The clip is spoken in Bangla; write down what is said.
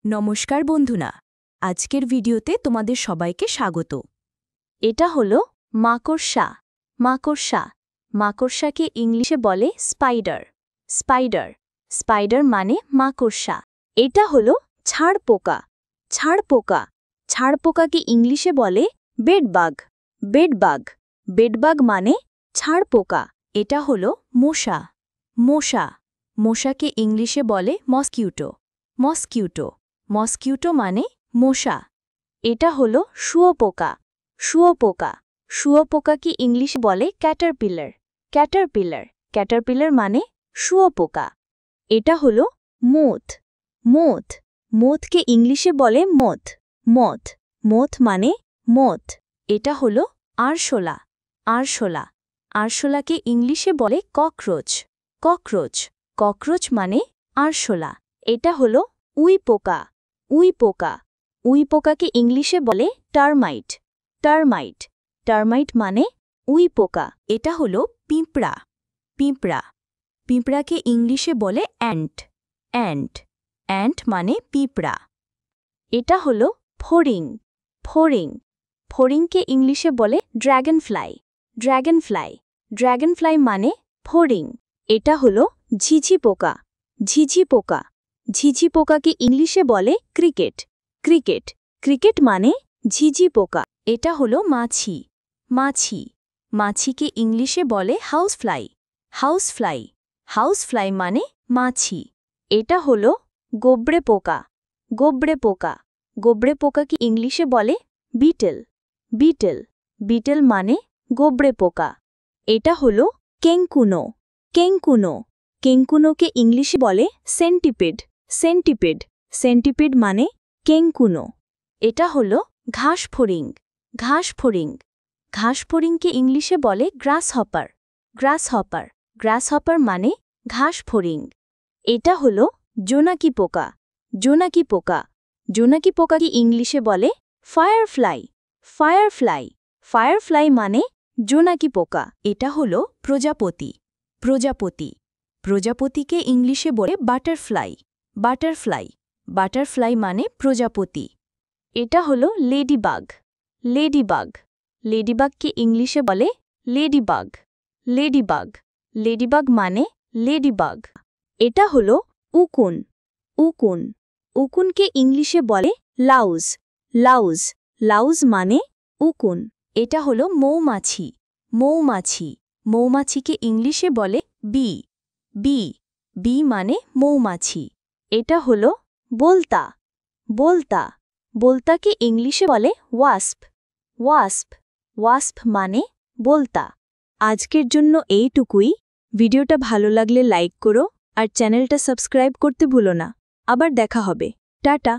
নমস্কার বন্ধুরা, আজকের ভিডিওতে তোমাদের সবাইকে স্বাগত। এটা হলো মাকড়সা। মাকড়সা মাকড়সাকে ইংলিশে বলে স্পাইডার। স্পাইডার স্পাইডার মানে মাকড়সা। এটা হলো ছাড়পোকা। ছাড়পোকা ছাড়পোকাকে ইংলিশে বলে বেডবাগ। বেডবাগ বেডবাগ মানে ছাড়পোকা। এটা হলো মশা। মশা মশাকে ইংলিশে বলে মসকিউটো। মসকিউটো মসকিউটো মানে মশা। এটা হলো শুঁয়োপোকা। শুঁয়োপোকা শুঁয়োপোকাকে ইংলিশে বলে ক্যাটারপিলার। ক্যাটারপিলার ক্যাটারপিলার মানে শুঁয়োপোকা। এটা হলো মোথ। মোথ মোথকে ইংলিশে বলে মথ। মথ মথ মানে মথ। এটা হলো আরশোলা। আরশোলা আরশোলাকে ইংলিশে বলে ককরোচ। ককরোচ ককরোচ মানে আরশোলা। এটা হলো উইপোকা। উইপোকা উইপোকাকে ইংলিশে বলে টার্মাইট। টার্মাইট টার্মাইট মানে উইপোকা। এটা হলো পিঁপড়া। পিঁপড়া পিঁপড়াকে ইংলিশে বলে অ্যান্ট। অ্যান্ট অ্যান্ট মানে পিঁপড়া। এটা হলো ফড়িং। ফড়িং ফড়িংকে ইংলিশে বলে ড্র্যাগনফ্লাই। ড্র্যাগনফ্লাই ড্র্যাগনফ্লাই মানে ফড়িং। এটা হলো ঝিঝি পোকা। ঝিঝি পোকা ঝিঝি পোকাকে ইংলিশে বলে ক্রিকেট। ক্রিকেট ক্রিকেট মানে ঝিঝি পোকা। এটা হলো মাছি। মাছি মাছিকে ইংলিশে বলে হাউসফ্লাই। হাউসফ্লাই হাউসফ্লাই মানে মাছি। এটা হলো গোবরে পোকা। গোবরে পোকা গোবরে পোকাকে ইংলিশে বলে বিটেল। বিটেল বিটেল মানে গোবরে পোকা। এটা হলো কেঙ্কুনো। কেঙ্কুনো কেঙ্কুনোকে ইংলিশে বলে সেন্টিপিড। সেন্টিপিড সেন্টিপিড মানে কেঙ্কুনো। এটা হলো ঘাসফড়িং। ঘাসফড়িং ঘাসফড়িংকে ইংলিশে বলে গ্রাসহপার। গ্রাসহপার গ্রাসহপার মানে ঘাসফড়িং। এটা হলো জোনাকি পোকা। জোনাকি পোকা জোনাকি পোকাকে ইংলিশে বলে ফায়ারফ্লাই। ফায়ারফ্লাই ফায়ারফ্লাই মানে জোনাকি পোকা। এটা হলো প্রজাপতি। প্রজাপতি প্রজাপতিকে ইংলিশে বলে বাটারফ্লাই। বাটারফ্লাই বাটারফ্লাই মানে প্রজাপতি। এটা হলো লেডিবাগ। লেডিবাগ লেডিবাগকে ইংলিশে বলে লেডিবাগ। লেডিবাগ লেডিবাগ মানে লেডিবাগ। এটা হলো উকুন। উকুন উকুনকে ইংলিশে বলে লাউজ। লাউজ লাউজ মানে উকুন। এটা হলো মৌমাছি। মৌমাছি মৌমাছিকে ইংলিশে বলে বি। বি বি মানে মৌমাছি। এটা হলো বোলতা। বোলতা বোলতাকে ইংলিশে বলে ওয়াস্প। ওয়াস্প ওয়াস্প মানে বোলতা। আজকের জন্য এইটুকুই। ভিডিওটা ভালো লাগলে লাইক করো আর চ্যানেলটা সাবস্ক্রাইব করতে ভুলো না। আবার দেখা হবে। টাটা।